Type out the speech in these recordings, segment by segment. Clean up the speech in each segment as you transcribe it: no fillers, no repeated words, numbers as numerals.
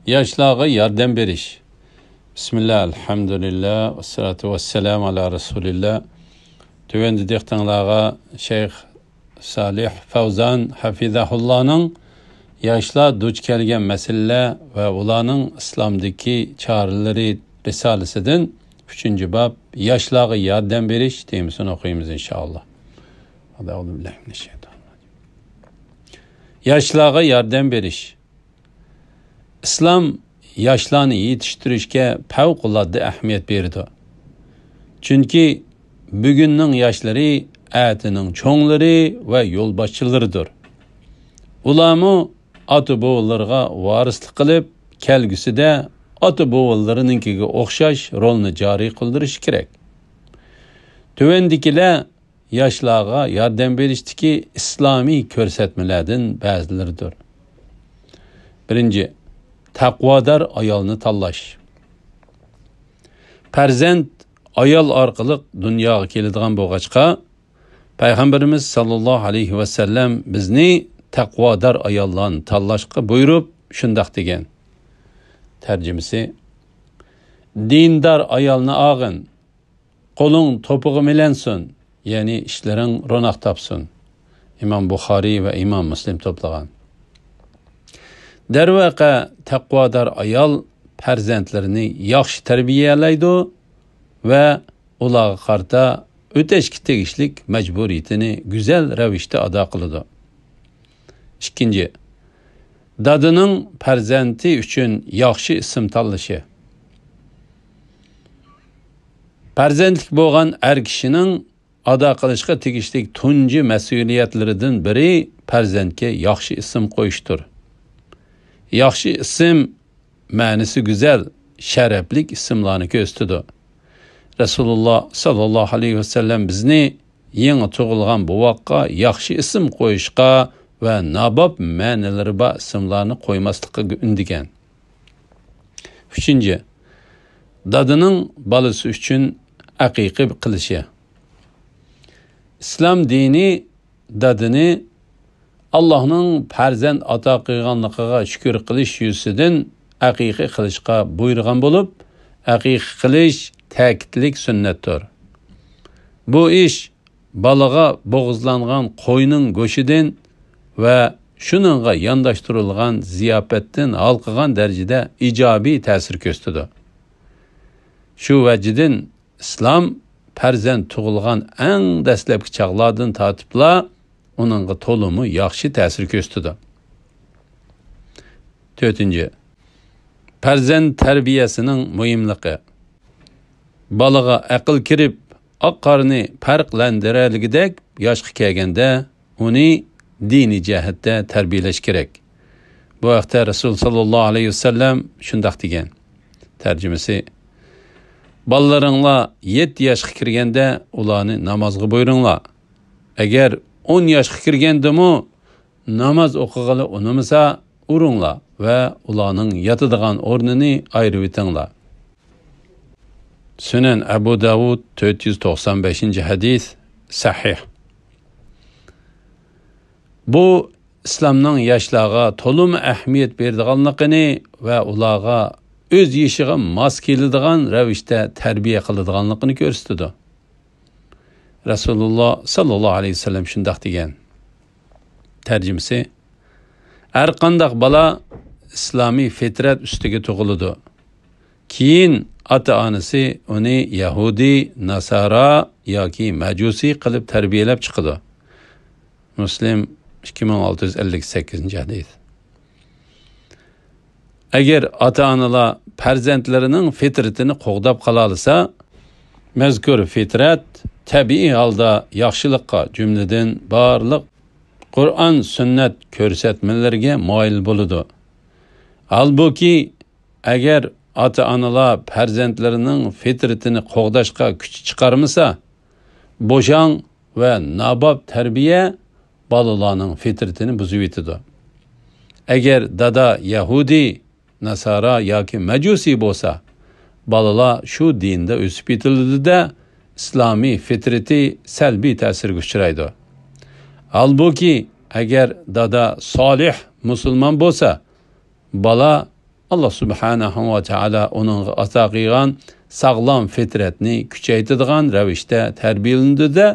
Yaşlığa yardım beriş. Bismillah, elhamdülillah, ve salatu ve selamu ala Resulillah. Tüvendi diktanlağa Şeyh Salih Fawzan Hafizahullah'ın yaşla duç kelgen mesele ve ulanın İslam'daki çağrıları risalesinden 3. bab yaşlığa yardım beriş demisini okuyumuz inşallah. Yaşlığa yardım beriş. İslam yaşlarını yetiştirishga favqulodda ahamiyat berdi. Chunki bugunning yoshlari atining cho'nglari va yo'lboshchilaridir. Ularmu ota-bobolarga varislik qilib, kelgusida ota-bobolarininkiga o'xshash rolni joriy qildirish kerak. Tuvandikilar yoshlarga yordam berishdagi islomiy ko'rsatmalardan ba'zilaridir. Birinchi, taqvodor ayolni tanlash. Farzand ayol orqali dunyoga keladigan bo'lg'achqa, payg'ambarimiz sallallohu alayhi va sallam bizni taqvodor ayollarni tanlashga buyurib, shundoq degan. Tarjimasi: dindor ayolni og'in, qo'ling to'pig'i milansin, ya'ni ishlaring ro'noq topsin. Imom Buxoriy va Imom Muslim to'plagan. Darvaqa taqvodor ayol farzandlarini yaxshi tarbiyalaydi va ularga qarta o'tashga tegishlik majburiyatini go'zal ravishda ado qiladi. Ikkinchi, dadining farzandi uchun yaxshi ism tanlashi. Farzandlik bo'lgan er kishining ado qilishga tegishlik tunji mas'uliyatlaridan biri farzandga yaxshi ism qo'yishdir. Yaxshi ism ma'nisi go'zal, sharaflik ismlarni ko'rsatadi. Rasululloh sallallohu alayhi vasallam bizni yangi tug'ilgan boboqqa yaxshi ism qo'yishga va nabob ma'nilari bor ismlarni qo'ymaslikka undigan. Uchinchi, dadining bolasi uchun aqiqa qilishi. Islom dini dadini Allah'ın farzand ato qilganligiga shukr qilish yuzidan aqiqa qilishga buyurgan bo'lib, aqiqa qilish ta'kidlik sunnatdir. Bu ish balaga bo'g'izlangan qo'yning go'shidan va shuningga yondashtirilgan ziyofatdan halqigan darajada ijobiy ta'sir ko'rsatadi. Shu vajdan islom farzand tug'ilgan eng dastlabki chaqlardan tortibla onunğa tolumu yaxshi ta'sir ko'rsatadi. To'rtinchi, farzand tarbiyasining muhimligi. Balaga aql kirib, oq-qorni farqlantiradigan yoshga kelganda uni diniy jihatda tarbiyalash kerak. Bu vaqtda Rasul sallallohu alayhi vasallam shundoq degan. Tarjimasi: Ballalaringlar 7 yoshga kirganda ularni namozga buyuringlar. Agar 10 yoshga kirgandimi namoz o'qig'ili unamasa uringlar va ularning yotadigan o'rnini ayirib etinglar. Sunan Abu Davud 495-hadis sahih. Bu islomning yoshlarga to'lim ahamiyat beradiganligini va ularga o'z yoshiga mos keladigan ravishda tarbiya qiladiganligini ko'rsatadi. Rasululloh sallallohu alayhi vasallam shundoq degan. Tarjimasi: har qanday bola islomiy fitrat ustiga tug'iladi. Keyin ota-onasi uni Yahudi, Nasara yoki Majusi qilib tarbiyalab chiqadi. Muslim 2658-hadis. Agar ota-onalar farzandlarining fitratini qo'g'dab qola olsa, mazkur fitrat tabiiy holda yaxshilikqa, jumladan barliq Qur'on, sunnat ko'rsatmalariga moyil bo'ladi. Halbuki agar ota-onalar farzandlarining fitratini qo'g'dashga kuch chiqarmasa, bo'shang va nabob tarbiya bolalarning fitratini buzib yetadi. Agar dada Yahudi, Nasara yoki Majusi bo'lsa, bolalar shu dinda o'sib yetiladi-da, islomiy fitrati salbiy ta'sirga uchraydi. Halbuki agar dada solih musulmon bo'lsa, bola Allah subhanahu va taala uning ata qilgan sog'lom fitratni kuchaytiradigan ravishda tarbiyalandida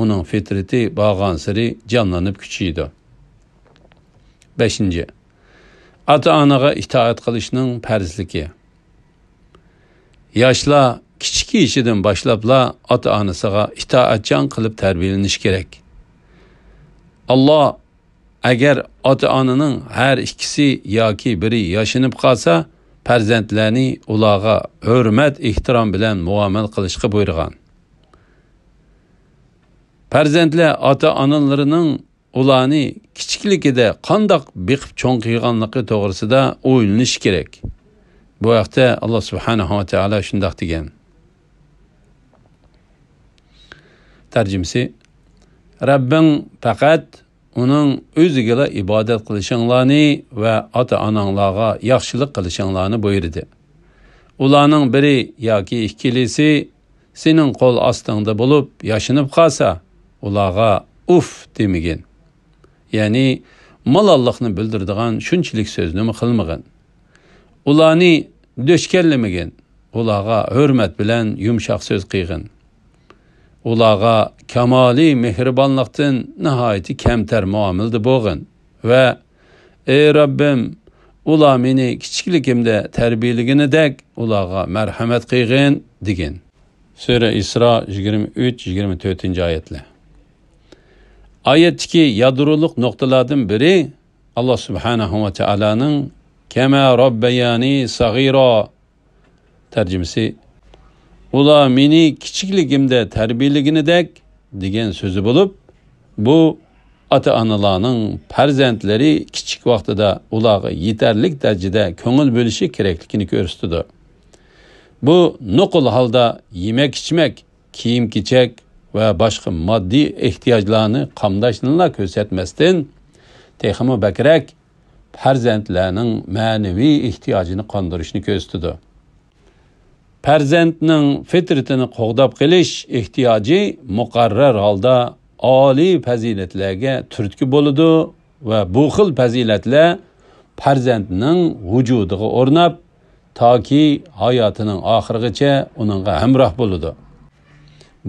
uning fitrati borgan sari jonlanib kuchaydi. 5. Ota-onaga itoat qilishning farzligi. Yoshlar kichik yoshidan boshlabla ota-onasiga itoatchan qilib tarbiyalanish kerak. Alloh agar ota-onaning har ikkisi yoki biri yashinib qolsa, farzandlarni ularga hurmat, ehtirom bilan muomala qilishga buyurgan. Farzandlar ota-onalarining ularni kichikligida qandoq beqib cho'ng qilganligi to'g'risida o'ylanish kerak. Bu vaqtda Alloh subhanahu va taolo shunday degan. Tarjimasi: Rabbing faqat uning o'ziga ibodat qilishinglarni va ota-onanglarga yaxshilik qilishinglarni buyurdi. Ularning biri yoki ikkilisi sening qo'l ostingda bo'lib yashinib qolsa, ularga uf demagin. Ya'ni malollikni bildiradigan shunchalik so'zni qilmagan. Ularni do'shkallamagin. Ularga hurmat bilan yumshoq so'z qilgin. Ularga kamoli mehribonlikdan nihoyatda kamtar muomalada bo'lgin va ey Rabbim, ular meni kichikligimda tarbiyalaganidek ularga marhamat qilgin degan. Sura Isro 23-24-oyatlar. Oyatdagi yadroliq nuqtalardan biri Alloh subhanahu va taolaning kama robbayani sag'ira tarjimasi. Ular meni kichikligimda tarbiyalaganidek degan so'zi bo'lib, bu ota-onalarning farzandlari kichik vaqtida ularga yetarlik darajada ko'ngil bo'lishi kerakligini ko'rsatadi. Bu nuqul holda yemak-ichmak, kiyim-kechak va boshqa moddiy ehtiyojlarni qamdashni ko'rsatmasdan, texmo bakrak farzandlarning ma'naviy ehtiyojini qondirishni ko'rsatadi. Farzandning fitratini qo'g'dab qilish ehtiyoji muqarrar holda oliy fazilatlarga turtki bo'ladi va bu xil fazilatlar farzandning vujudiga o'rnab toki hayotining oxirigacha uningga hamroh bo'ladi.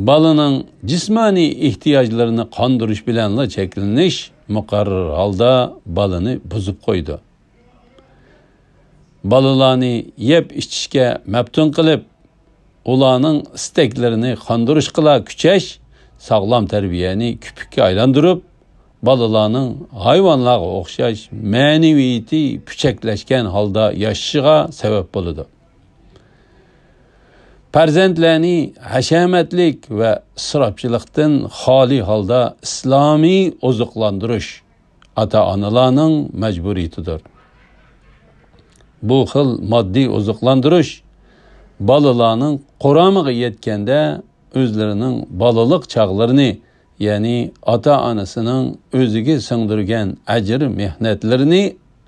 Balaning jismoniy ehtiyojlarini qondirish bilan cheklanish muqarrar holda balani buzib qo'ydi. Balalarni yeb ichishga maftun qilib, ularning istaklarini qondirishga kuchash sog'lom tarbiyani kupukka aylantirib, balalarning hayvonlarga o'xshash ma'naviyati puchaklashgan holda yashashiga sabab bo'ladi. Farzandlarni hashamatlik va isrofchilikdan xoli holda islomiy oziqlantirish ota-onalarning majburiyatidir. Bu xil moddiy oziqlantirish balalarning quramiga yetganda o'zlarining balalik chog'larini, ya'ni ota-onasining o'ziga singdirgan ajr mehnatlarini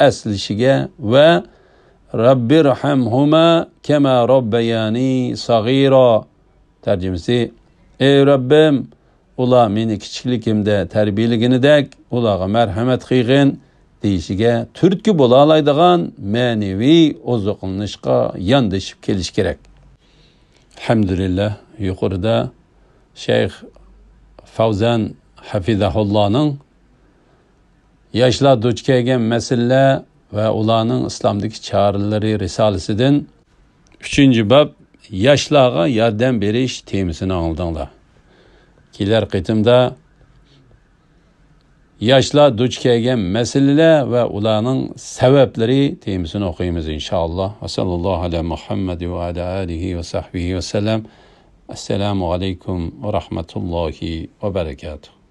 aslishiga va Rabbirhamhuma kama robbayani sag'ira tarjimasi: ey Rabbim, ular meni kichikligimda tarbiyalaganidek ularga marhamat qilgin deyishiga turtki bo'la oladigan ma'naviy oziqlanishga yondashib kelish kerak. Alhamdulillah, yuqorida Shayx Favzan hafizahullohning yoshlar duch kelgan masalalar va ularning islomdagi choralari risolasidan 3-bob yoshlarga yordam berish temasini oldinglar. Kelar qitimda yoshlar duch kelgan masalalar va ularning sabablari temasini o'qiymiz inshaalloh. Sallallohu alayhi Muhammad va ala alihi va sahbihi va sallam. Assalomu alaykum va rahmatullohi va barakatuh.